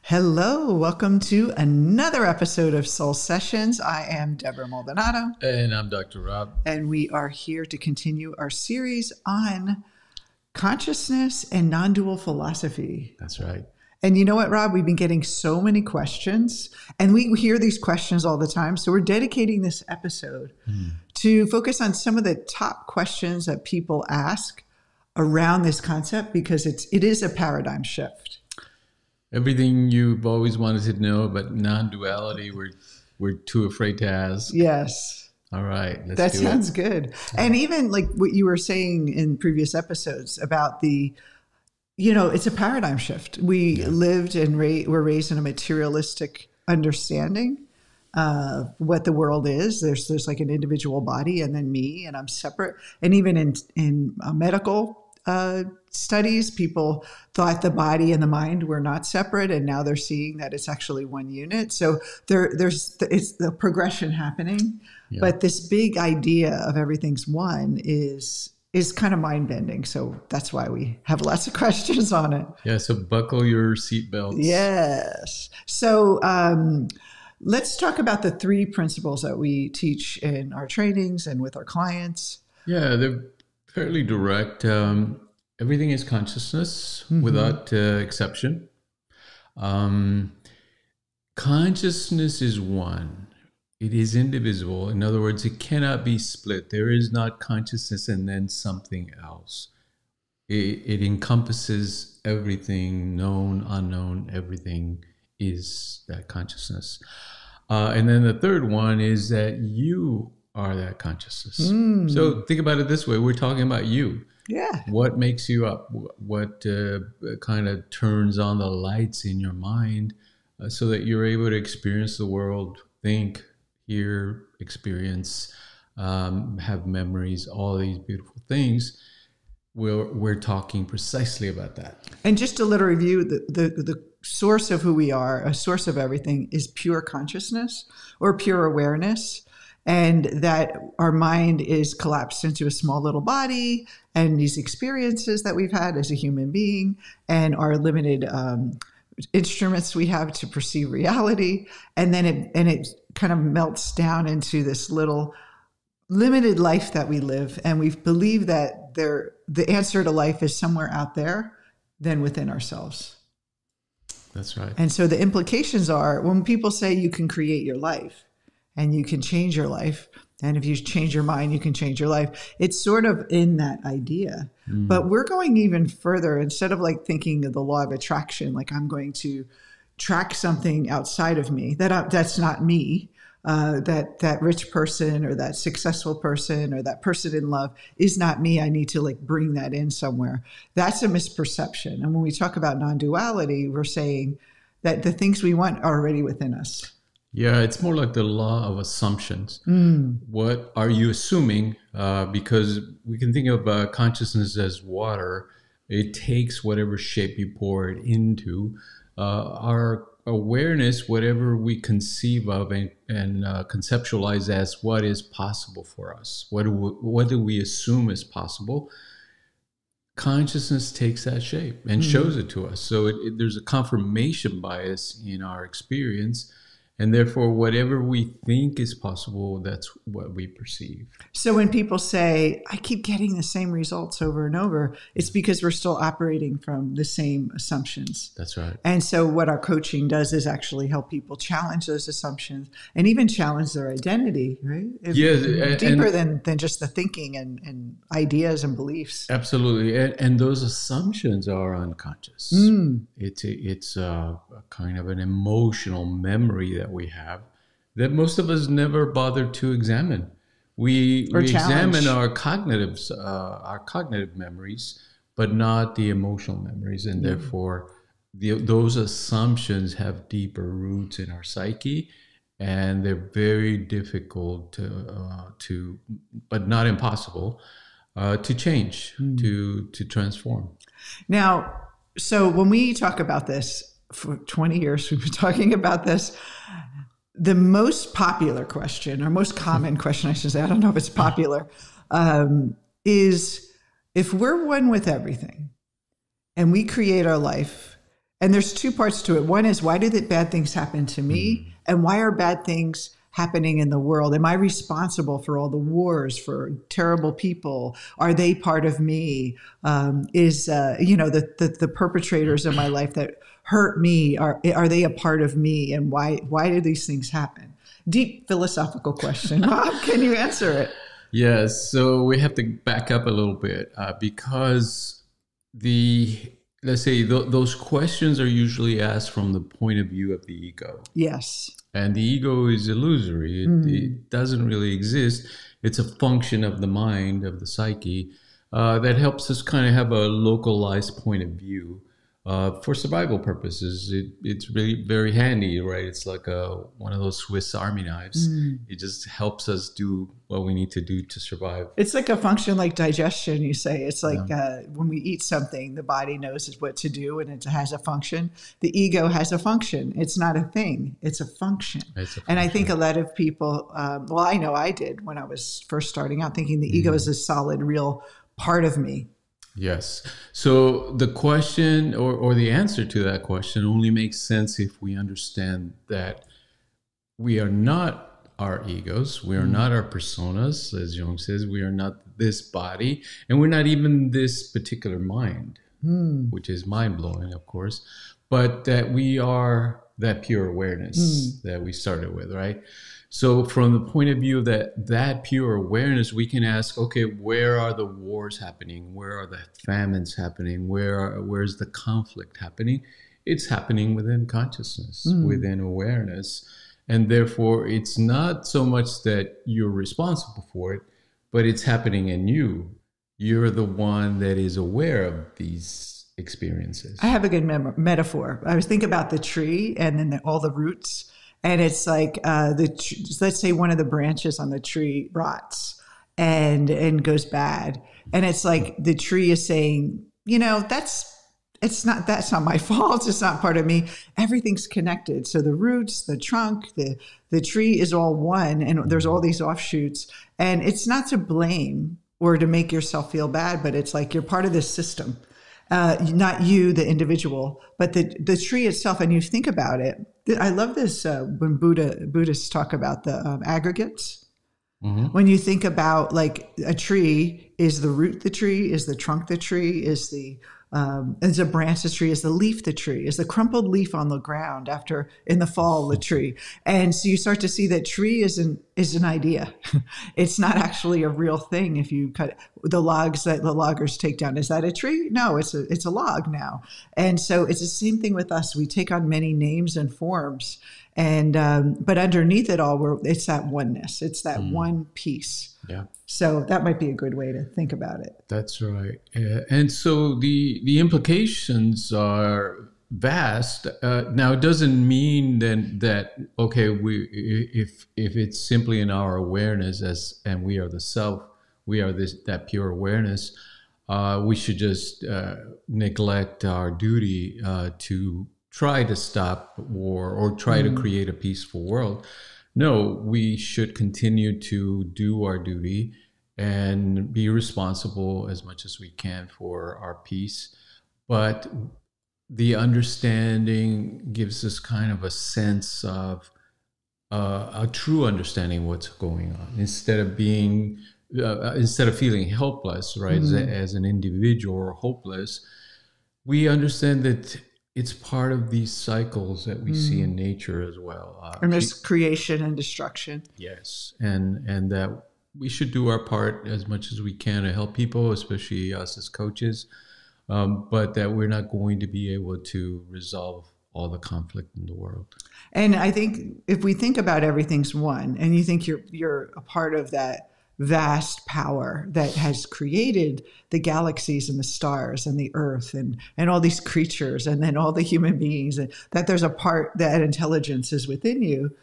Hello, welcome to another episode of Soul Sessions. I am Deborah Maldonado. And I'm Dr. Rob. And we are here to continue our series on consciousness and non-dual philosophy. That's right. And you know what, Rob? We've been getting so many questions, and we hear these questions all the time. So we're dedicating this episode to focus on some of the top questions that people ask around this concept, because it is a paradigm shift. Everything you've always wanted to know about non-duality, we're too afraid to ask. Yes. All right. That sounds good. And even like what you were saying in previous episodes about it's a paradigm shift. We lived and were raised in a materialistic understanding of what the world is. There's like an individual body and then me, and I'm separate. And even in medical studies, people thought the body and the mind were not separate, and now they're seeing that it's actually one unit. So it's the progression happening, but this big idea of everything's one is kind of mind-bending. So that's why we have lots of questions on it. Yeah, so buckle your seatbelts. Yes. So let's talk about the three principles that we teach in our trainings and with our clients. Yeah, they're fairly direct. Everything is consciousness without exception. Consciousness is one. It is indivisible. In other words, it cannot be split. There is not consciousness and then something else. It encompasses everything, known, unknown, everything is that consciousness. And then the third one is that you are that consciousness. So think about it this way. We're talking about you. Yeah. What makes you up? What kind of turns on the lights in your mind so that you're able to experience the world, think, hear, experience, have memories, all these beautiful things. We're talking precisely about that. And just a little review, the source of who we are, a source of everything, is pure consciousness or pure awareness. And that our mind is collapsed into a small little body, and these experiences that we've had as a human being, and our limited instruments we have to perceive reality. And then it kind of melts down into this little limited life that we live. And we believe that the answer to life is somewhere out there than within ourselves. That's right. And so the implications are, when people say you can create your life and you can change your life, and if you change your mind, you can change your life, it's sort of in that idea. But we're going even further. Instead of like thinking of the law of attraction, like I'm going to track something outside of me, that's not me. That rich person or that successful person or that person in love is not me. I need to like bring that in somewhere. That's a misperception. And when we talk about non-duality, we're saying that the things we want are already within us. Yeah, it's more like the law of assumptions. What are you assuming? Because we can think of consciousness as water. It takes whatever shape you pour it into. Our awareness, whatever we conceive of and conceptualize as what is possible for us, what do we assume is possible, consciousness takes that shape and shows it to us. So there's a confirmation bias in our experience. And therefore, whatever we think is possible, that's what we perceive. So when people say, I keep getting the same results over and over, it's because we're still operating from the same assumptions. That's right. And so what our coaching does is actually help people challenge those assumptions and even challenge their identity, right? Yeah, deeper than just the thinking and ideas and beliefs. Absolutely. And those assumptions are unconscious. It's a kind of an emotional memory that we have that most of us never bother to examine. We examine our cognitive memories, but not the emotional memories, and therefore those assumptions have deeper roots in our psyche, and they're very difficult to but not impossible, to change, to transform. Now, so when we talk about this, for 20 years we've been talking about this, the most popular question, or most common question, I should say, I don't know if it's popular, is if we're one with everything and we create our life And there's two parts to it. One is, why do the bad things happen to me? And why are bad things happening in the world? Am I responsible for all the wars, for terrible people? Are they part of me? The perpetrators in my life that hurt me, are they a part of me? And why do these things happen? Deep philosophical question. Bob, can you answer it? Yes. So we have to back up a little bit because let's say those questions are usually asked from the point of view of the ego. Yes. And the ego is illusory. It doesn't really exist. It's a function of the mind, of the psyche, that helps us kind of have a localized point of view. For survival purposes, it's really very handy, right? It's like one of those Swiss Army knives. It just helps us do what we need to do to survive. It's like a function like digestion, you say. It's like when we eat something, the body knows what to do and it has a function. The ego has a function. It's not a thing. It's a function. And I think a lot of people, I know I did when I was first starting out, thinking the ego is a solid, real part of me. Yes. So the question or the answer to that question only makes sense if we understand that we are not our egos. We are not our personas, as Jung says. We are not this body, and we're not even this particular mind, which is mind-blowing, of course, but that we are that pure awareness that we started with, right? So from the point of view of that pure awareness, we can ask, okay, where are the wars happening? Where are the famines happening? Where's the conflict happening? It's happening within consciousness, within awareness. And therefore, it's not so much that you're responsible for it, but it's happening in you. You're the one that is aware of these experiences. I have a good metaphor. I was thinking about the tree and then all the roots. And it's like, let's say one of the branches on the tree rots and goes bad. And it's like the tree is saying, that's not my fault. It's not part of me. Everything's connected. So the roots, the trunk, the tree is all one. And there's all these offshoots. And it's not to blame or to make yourself feel bad, but it's like you're part of this system. Not you, the individual, but the tree itself. And you think about it. I love this when Buddhists talk about the aggregates. When you think about like a tree, is the root the tree? Is the trunk the tree? Is a branch the tree? Is the leaf the tree? Is the crumpled leaf on the ground after in the fall the tree? And so you start to see that tree is an idea. It's not actually a real thing. If you cut the logs that the loggers take down, is that a tree? No, it's a log now. And so it's the same thing with us. We take on many names and forms, and but underneath it all, it's that oneness. It's that one piece. Yeah. So that might be a good way to think about it. That's right. And so the implications are vast. Now, it doesn't mean then that, okay, if it's simply in our awareness and we are the self, we are that pure awareness, we should just neglect our duty to try to stop war or try to create a peaceful world. No, we should continue to do our duty and be responsible as much as we can for our peace. But the understanding gives us kind of a sense of a true understanding of what's going on, instead of feeling helpless, right, as an individual, or hopeless. We understand that it's part of these cycles that we see in nature as well. And there's creation and destruction. Yes, and that we should do our part as much as we can to help people, especially us as coaches, but that we're not going to be able to resolve all the conflict in the world. And I think if we think about everything's one, and you think you're a part of that vast power that has created the galaxies and the stars and the earth and all these creatures and then all the human beings, and that there's a part, that intelligence is within you.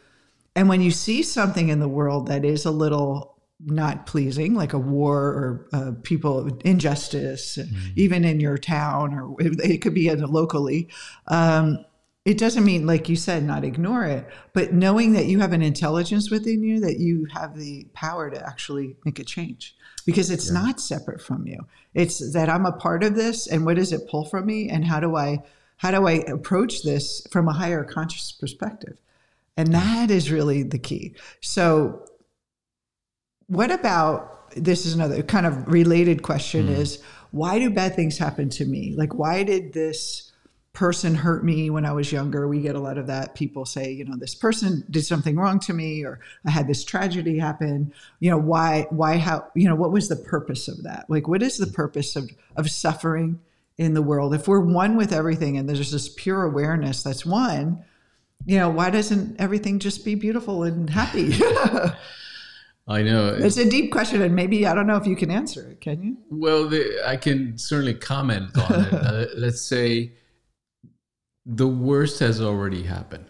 And when you see something in the world that is a little not pleasing, like a war or people, injustice, even in your town, or it could be locally, it doesn't mean, like you said, not ignore it, but knowing that you have an intelligence within you, that you have the power to actually make a change, because it's not separate from you. It's that I'm a part of this, and what does it pull from me, and how do I How do I approach this from a higher conscious perspective? And that is really the key. So what about, this is another kind of related question is, why do bad things happen to me? Like, why did this person hurt me when I was younger? We get a lot of that. People say, you know, this person did something wrong to me, or I had this tragedy happen. You know, how, you know, what was the purpose of that? Like, what is the purpose of suffering in the world? If we're one with everything and there's this pure awareness that's one, you know, why doesn't everything just be beautiful and happy? I know. It's a deep question, and maybe, I don't know if you can answer it, can you? Well, I can certainly comment on it. Let's say the worst has already happened.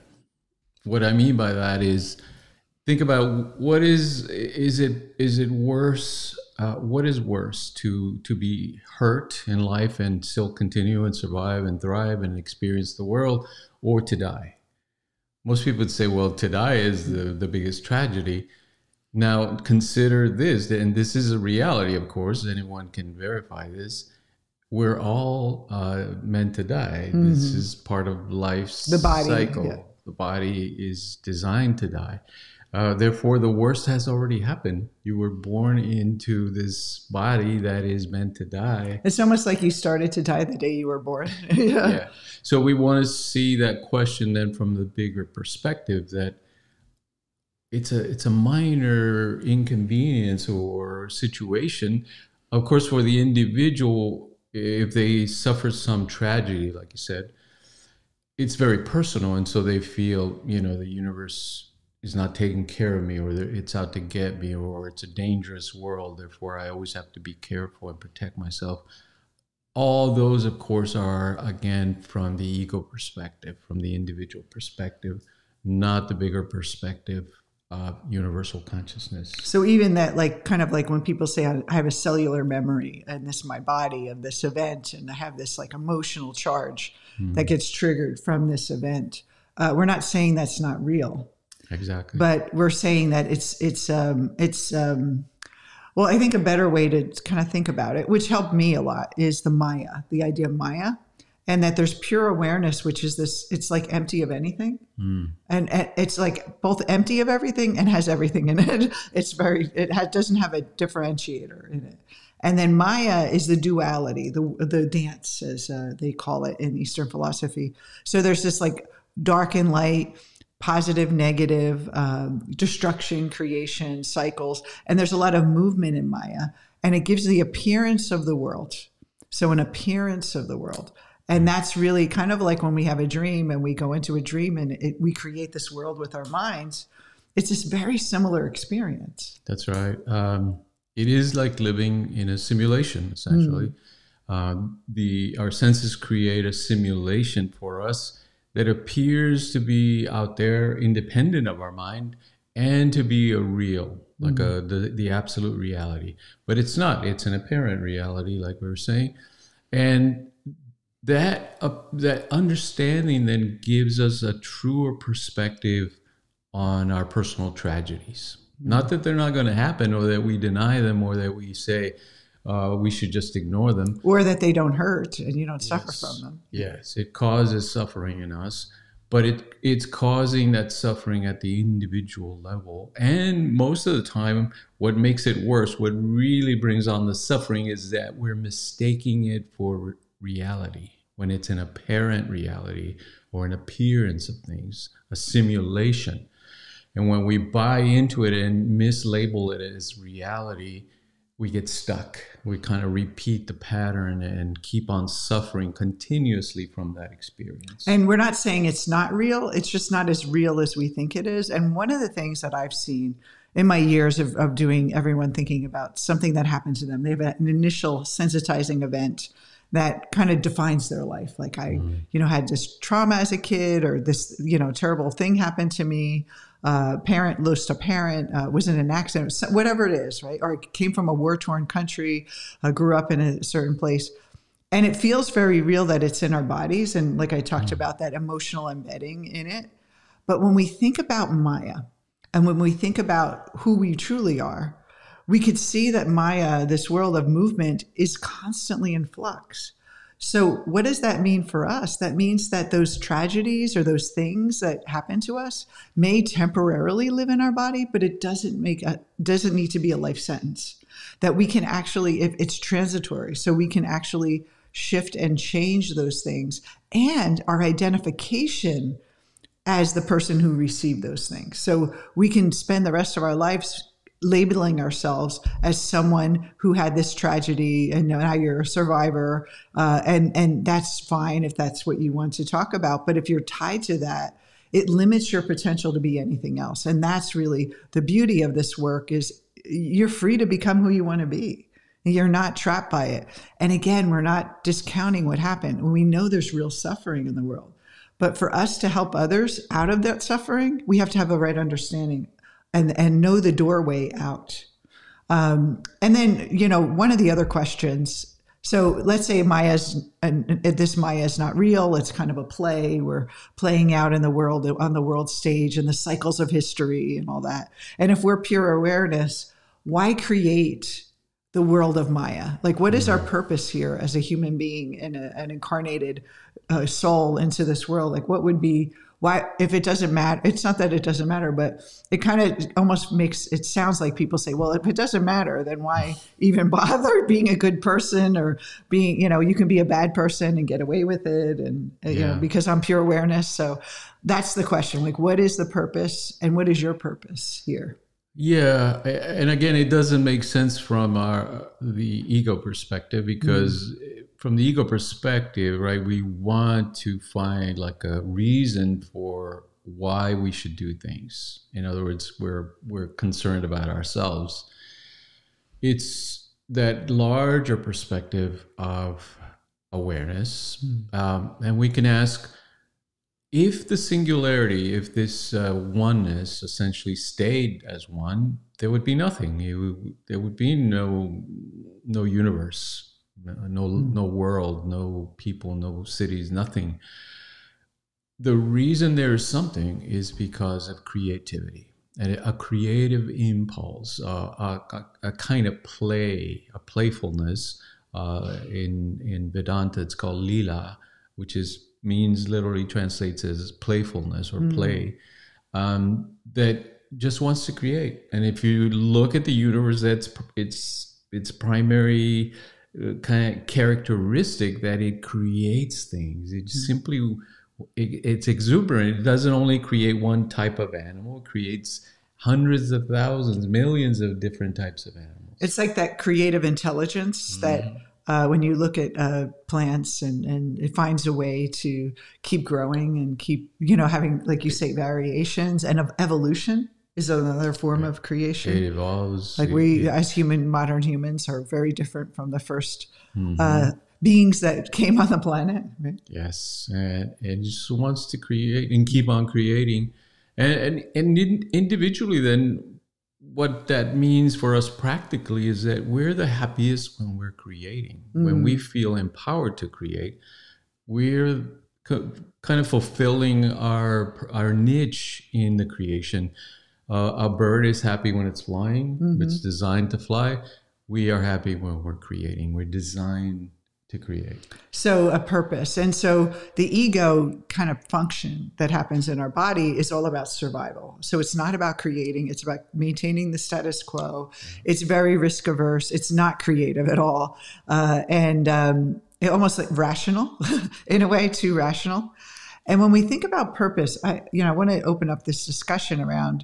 What I mean by that is, think about what is it worse? What is worse, to be hurt in life and still continue and survive and thrive and experience the world, or to die? Most people would say, well, to die is the biggest tragedy. Now, consider this, and this is a reality, of course. Anyone can verify this. We're all meant to die. This is part of life's cycle. Yeah. The body is designed to die. Therefore, the worst has already happened. You were born into this body that is meant to die. It's almost like you started to die the day you were born. Yeah. So we want to see that question then from the bigger perspective, that it's a minor inconvenience or situation. Of course, for the individual, if they suffer some tragedy, like you said, it's very personal. And so they feel, you know, the universe is not taking care of me, or it's out to get me, or it's a dangerous world. Therefore, I always have to be careful and protect myself. All those, of course, are, again, from the ego perspective, from the individual perspective, not the bigger perspective of universal consciousness. So even that, like, kind of like when people say, I have a cellular memory and this is my body of this event, and I have this like emotional charge that gets triggered from this event. We're not saying that's not real. Exactly. But we're saying that well, I think a better way to kind of think about it, which helped me a lot, is the Maya, the idea of Maya. And that there's pure awareness, which is this, it's like empty of anything. And it's like both empty of everything and has everything in it. Doesn't have a differentiator in it. And then Maya is the duality, the dance, as they call it in Eastern philosophy. So there's this like dark and light, positive, negative, destruction, creation, cycles. And there's a lot of movement in Maya. And it gives the appearance of the world. So an appearance of the world. And that's really kind of like when we have a dream and we go into a dream and we create this world with our minds. It's this very similar experience. That's right. It is like living in a simulation, essentially. Our senses create a simulation for us that appears to be out there, independent of our mind, and to be a real, like the absolute reality. But it's not. It's an apparent reality, like we were saying. And that understanding then gives us a truer perspective on our personal tragedies. Not that they're not going to happen, or that we deny them, or that we say we should just ignore them. Or that they don't hurt and you don't suffer from them. Yes, it causes suffering in us, but it's causing that suffering at the individual level. And most of the time, what makes it worse, what really brings on the suffering, is that we're mistaking it for reality, when it's an apparent reality or an appearance of things, a simulation. And when we buy into it and mislabel it as reality, we get stuck. We kind of repeat the pattern and keep on suffering continuously from that experience. And we're not saying it's not real. It's just not as real as we think it is. And one of the things that I've seen in my years of doing everyone thinking about something that happened to them, they have an initial sensitizing event that kind of defines their life. Like I, had this trauma as a kid, or this, terrible thing happened to me. Parent lost a parent, was in an accident, whatever it is, right? Or I came from a war-torn country, grew up in a certain place. And it feels very real that it's in our bodies. And like I talked about, that emotional embedding in it. But when we think about Maya, and when we think about who we truly are, we could see that Maya, this world of movement, is constantly in flux. So what does that mean for us? That means that those tragedies or those things that happen to us may temporarily live in our body, but it doesn't need to be a life sentence. That we can actually, if it's transitory, so we can actually shift and change those things, and our identification as the person who received those things. So we can spend the rest of our lives labeling ourselves as someone who had this tragedy, and now you're a survivor, and that's fine if that's what you want to talk about. But if you're tied to that, it limits your potential to be anything else. And that's really the beauty of this work, is you're free to become who you want to be. You're not trapped by it. And again, we're not discounting what happened. We know there's real suffering in the world. But for us to help others out of that suffering, we have to have the right understanding and know the doorway out. And then, one of the other questions, so let's say this Maya is not real. It's kind of a play. We're playing out in the world, on the world stage, and the cycles of history and all that. And if we're pure awareness, why create the world of Maya? Like, what is our purpose here as a human being and an incarnated soul into this world? Like, what would be, why, if it doesn't matter? It's not that it doesn't matter, but it kind of almost makes it sounds like people say, well, if it doesn't matter, then why even bother being a good person, or being, you can be a bad person and get away with it, and because I'm pure awareness. So that's the question. Like, what is the purpose, and what is your purpose here? Yeah, and again, it doesn't make sense from the ego perspective, because from the ego perspective, right, we want to find like a reason for why we should do things. In other words, we're concerned about ourselves. It's that larger perspective of awareness, and we can ask, if the singularity, if this oneness essentially stayed as one, there would be nothing. There would be no universe, no world, no people, no cities, nothing. The reason there is something is because of creativity, and a creative impulse, a kind of play, a playfulness. In Vedanta, it's called Lila, which means literally translates as playfulness or play, that just wants to create. And if you look at the universe, that's its primary kind of characteristic, that it creates things. It simply, it's exuberant. It doesn't only create one type of animal, it creates hundreds of thousands, millions of different types of animals. It's like that creative intelligence that when you look at plants, and it finds a way to keep growing and keep, having, like you say, variations, and of evolution is another form of creation. It evolves. Like as modern humans are very different from the first beings that came on the planet. Right? Yes, and it just wants to create and keep on creating, and individually then. What that means for us practically is that we're the happiest when we're creating. When we feel empowered to create, we're kind of fulfilling our niche in the creation. A bird is happy when it's flying. It's designed to fly. We are happy when we're creating. We're designed to create. So a purpose. And so the ego kind of function that happens in our body is all about survival. So it's not about creating. It's about maintaining the status quo. It's very risk averse. It's not creative at all. And it almost like rational in a way, too rational. And when we think about purpose, I want to open up this discussion around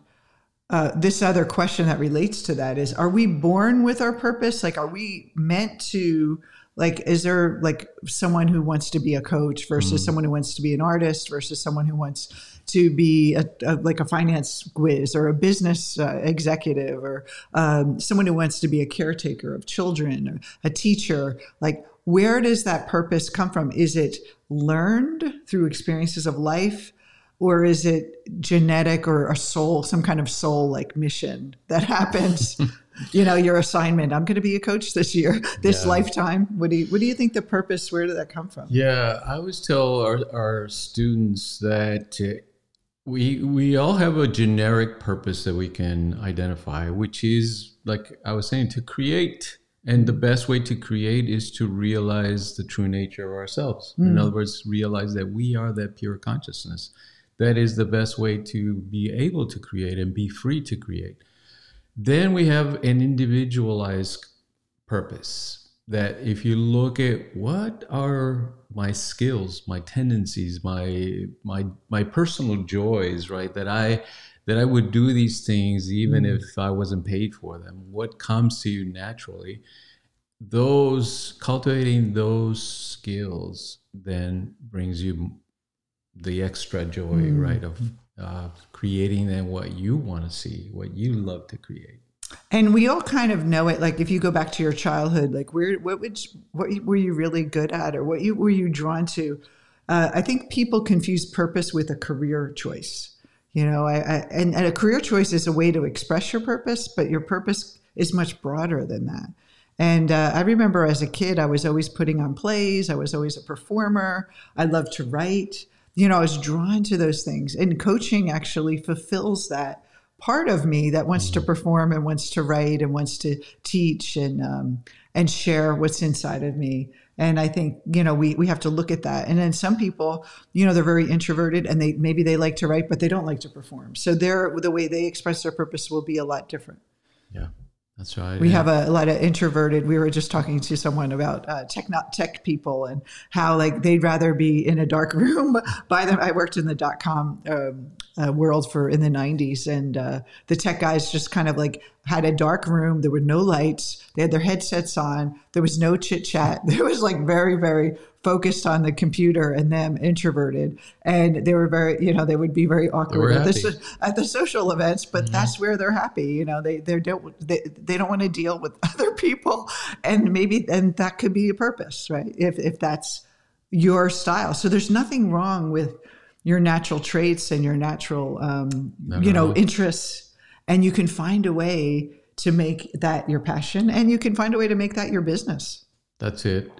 this other question that relates to that is, are we born with our purpose? Like, are we meant to, like, is there like someone who wants to be a coach versus someone who wants to be an artist versus someone who wants to be like a finance whiz or a business executive, or someone who wants to be a caretaker of children, or a teacher? Like, where does that purpose come from? Is it learned through experiences of life? Or is it genetic, or a soul, some kind of soul like mission that happens? Your assignment. I'm going to be a coach this year, this lifetime. What do you think the purpose? Where did that come from? Yeah, I always tell our students that we all have a generic purpose that we can identify, which is, like I was saying, to create And the best way to create is to realize the true nature of ourselves. In other words, realize that we are that pure consciousness. That is the best way to be able to create and be free to create. Then we have an individualized purpose, that if you look at what are my skills, my tendencies, my personal joys, right, that I would do these things even if I wasn't paid for them, what comes to you naturally, cultivating those skills then brings you the extra joy, right, of creating then what you want to see, what you love to create. And we all kind of know it. Like if you go back to your childhood, like what were you really good at, or were you drawn to? I think people confuse purpose with a career choice. You know, and a career choice is a way to express your purpose, but your purpose is much broader than that. And I remember as a kid, I was always putting on plays. I was always a performer. I loved to write. You know, I was drawn to those things. And coaching actually fulfills that part of me that wants to perform and wants to write and wants to teach and share what's inside of me. And I think, you know, we have to look at that. And then some people, you know, they're very introverted and maybe they like to write, but they don't like to perform. So the way they express their purpose will be a lot different. Yeah, that's right. We have a lot of introverted. We were just talking to someone about tech people and how like they'd rather be in a dark room by them. I worked in the .com world in the 90s, and the tech guys just kind of like had a dark room. There were no lights. They had their headsets on. There was no chit chat. There was like very, very focused on the computer, and them introverted. And they were very, you know, they would be very awkward at the social events, but that's where they're happy. You know, they don't want to deal with other people, and that could be a purpose, right? If that's your style. So there's nothing wrong with your natural traits and your natural, interests. And you can find a way to make that your passion, and you can find a way to make that your business. That's it.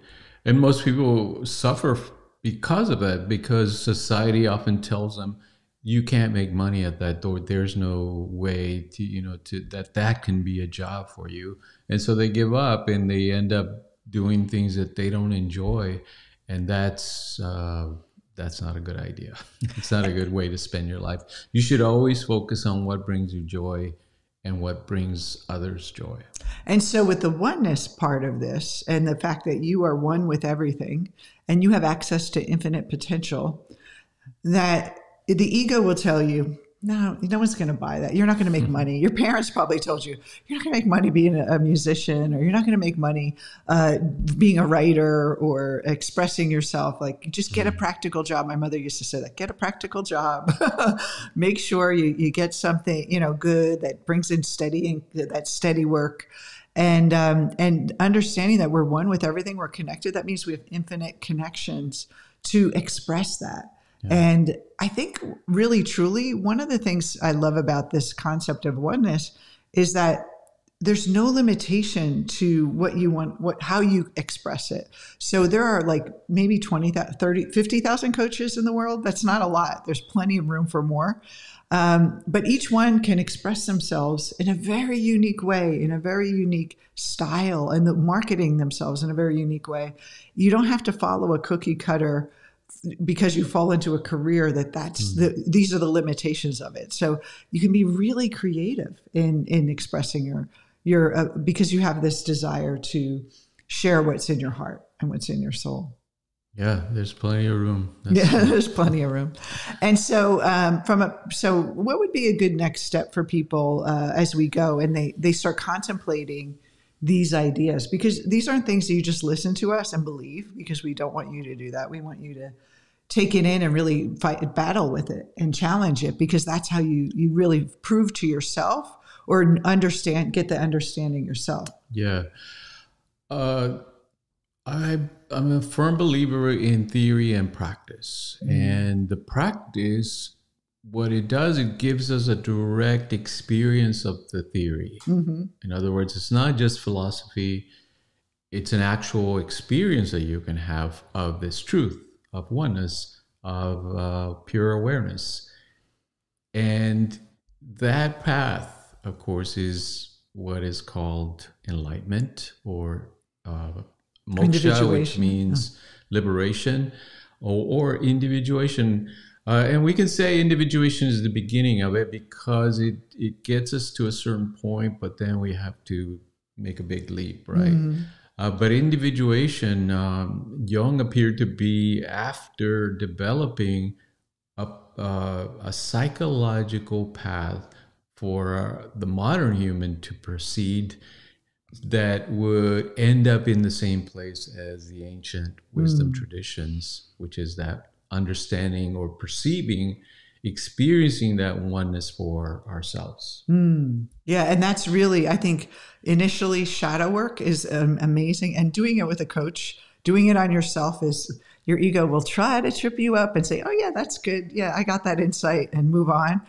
And most people suffer because of that, because society often tells them you can't make money at that door. There's no way that can be a job for you. And so they give up and they end up doing things that they don't enjoy. And that's not a good idea. It's not a good way to spend your life. You should always focus on what brings you joy and what brings others joy. And so with the oneness part of this, and the fact that you are one with everything and you have access to infinite potential, that the ego will tell you, no one's going to buy that. You're not going to make money. Your parents probably told you, you're not going to make money being a musician, or you're not going to make money being a writer or expressing yourself. Like, just get a practical job. My mother used to say that, get a practical job. Make sure you get something, good that brings in steady work. And understanding that we're one with everything, we're connected. That means we have infinite connections to express that. Yeah. And I think really, truly, one of the things I love about this concept of oneness is that there's no limitation to what you want, how you express it. So there are like maybe 20,000, 30, 50,000 coaches in the world. That's not a lot. There's plenty of room for more. But each one can express themselves in a very unique way, in a very unique style, and marketing themselves in a very unique way. You don't have to follow a cookie cutter because you fall into a career these are the limitations of it. So you can be really creative in expressing your because you have this desire to share what's in your heart and what's in your soul. Yeah, there's plenty of room. There's plenty of room. And so so what would be a good next step for people as we go and they start contemplating these ideas? Because these aren't things that you just listen to us and believe, because we don't want you to do that. We want you to take it in and really battle with it and challenge it, because that's how you really prove to yourself or get the understanding yourself. Yeah. I'm a firm believer in theory and practice. Mm-hmm. And the practice, what it does, it gives us a direct experience of the theory. Mm-hmm. In other words, it's not just philosophy. It's an actual experience that you can have of this truth, of oneness, of pure awareness. And that path, of course, is what is called enlightenment or moksha, which Individuation. means liberation, or individuation. And we can say individuation is the beginning of it because it gets us to a certain point, but then we have to make a big leap, right? But individuation, Jung appeared to be after developing a psychological path for the modern human to proceed that would end up in the same place as the ancient wisdom traditions, which is that understanding or perceiving, experiencing that oneness for ourselves. Yeah, and that's really, I think, initially shadow work is amazing, and doing it with a coach, doing it on yourself is, your ego will try to trip you up and say, oh yeah, that's good. Yeah, I got that insight, and move on.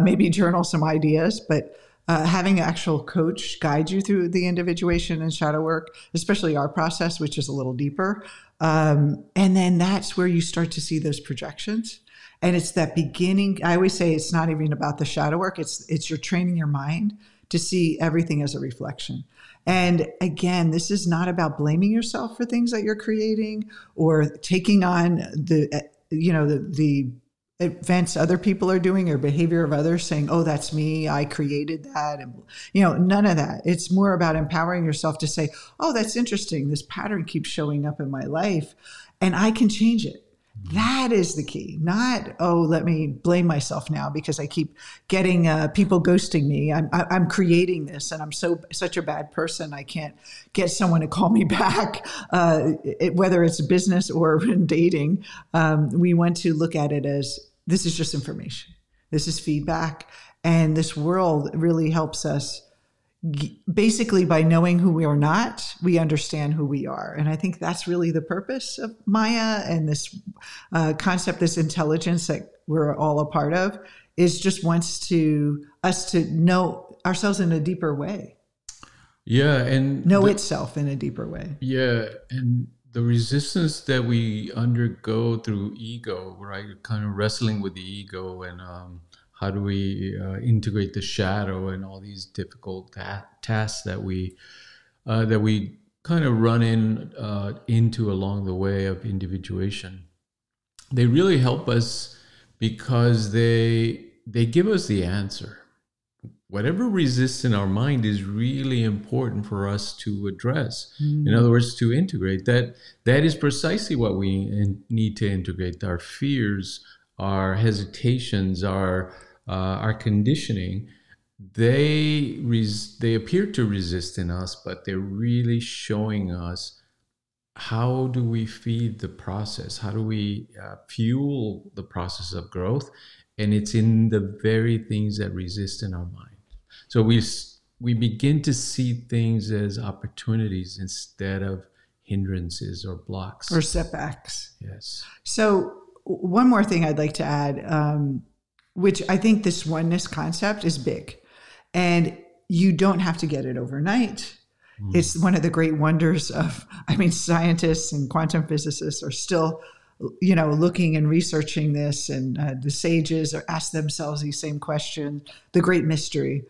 Maybe journal some ideas, but having an actual coach guide you through the individuation and shadow work, especially our process, which is a little deeper. And then that's where you start to see those projections. And it's that beginning. I always say it's not even about the shadow work. It's you're training your mind to see everything as a reflection. And again, this is not about blaming yourself for things that you're creating or taking on the events other people are doing or behavior of others, saying, oh, that's me, I created that. And, none of that. It's more about empowering yourself to say, oh, that's interesting. This pattern keeps showing up in my life and I can change it. That is the key. Not, oh, let me blame myself now because I keep getting people ghosting me. I'm creating this and I'm such a bad person. I can't get someone to call me back, whether it's business or in dating. We want to look at it as this is just information. This is feedback. And this world really helps us. Basically, by knowing who we are not, we understand who we are. And I think that's really the purpose of Maya and this concept, this intelligence that we're all a part of, is just wants us to know ourselves in a deeper way. Yeah. And know itself in a deeper way. Yeah. And the resistance that we undergo through ego, right? Kind of wrestling with the ego and how do we integrate the shadow and all these difficult tasks that we kind of run into along the way of individuation. They really help us because they give us the answer. Whatever resists in our mind is really important for us to address. In other words, to integrate. That is precisely what we need to integrate. Our fears, our hesitations, our conditioning, they appear to resist in us, but they're really showing us how do we feed the process? How do we fuel the process of growth? And it's in the very things that resist in our mind. So we begin to see things as opportunities instead of hindrances or blocks. Or setbacks. Yes. So one more thing I'd like to add, which I think this oneness concept is big. And you don't have to get it overnight. It's one of the great wonders of, scientists and quantum physicists are still, looking and researching this, and the sages ask themselves these same questions, the great mystery.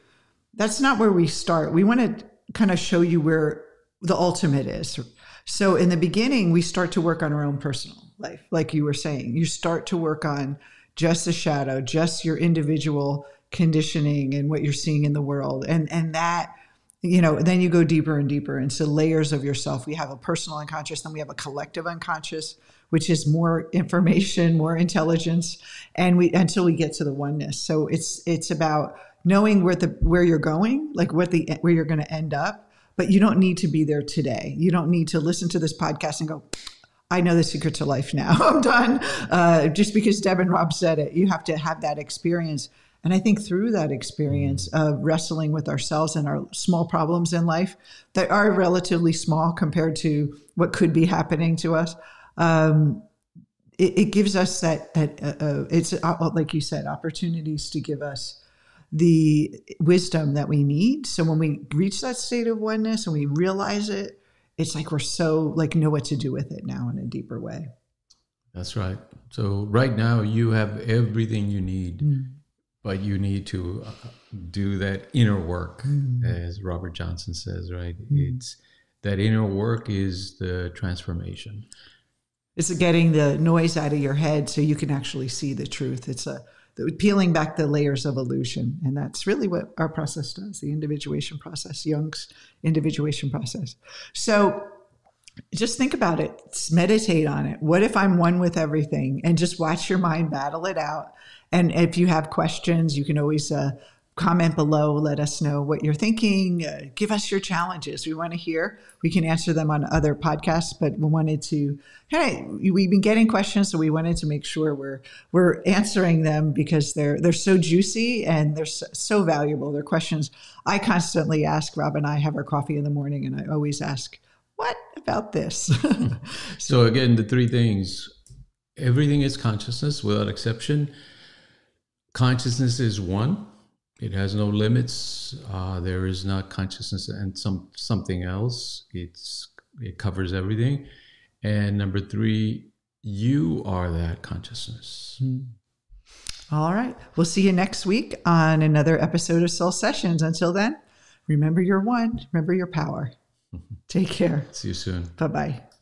That's not where we start. We want to kind of show you where the ultimate is. So in the beginning, we start to work on our own personal life. Like you were saying, you start to work on just the shadow, just your individual conditioning and what you're seeing in the world. And that, then you go deeper and deeper into layers of yourself. We have a personal unconscious, then we have a collective unconscious, which is more information, more intelligence, and until we get to the oneness. So it's about knowing where you're going, like where you're going to end up, but you don't need to be there today. You don't need to listen to this podcast and go, I know the secret to life now. I'm done. Just because Deb and Rob said it, you have to have that experience. And I think through that experience of wrestling with ourselves and our small problems in life that are relatively small compared to what could be happening to us, it gives us that it's like you said, opportunities to give us the wisdom that we need. So when we reach that state of oneness and we realize it, it's like we're so know what to do with it now in a deeper way. That's right. So right now you have everything you need but you need to do that inner work, as Robert Johnson says, right? It's that inner work is the transformation. It's getting the noise out of your head so you can actually see the truth. It's peeling back the layers of illusion. And that's really what our process does, the individuation process, Jung's individuation process. So just think about it. Meditate on it. What if I'm one with everything? And just watch your mind battle it out. And if you have questions, you can always comment below. Let us know what you're thinking. Give us your challenges. We want to hear. We can answer them on other podcasts, but we wanted to, we've been getting questions, so we wanted to make sure we're answering them because they're so juicy and they're so valuable. They're questions I constantly ask. Rob and I have our coffee in the morning, and I always ask, what about this? So again, the three things: everything is consciousness without exception. Consciousness is one. It has no limits. There is not consciousness and something else. It covers everything. And number three, you are that consciousness. All right. We'll see you next week on another episode of Soul Sessions. Until then, remember you're one. Remember your power. Take care. See you soon. Bye-bye.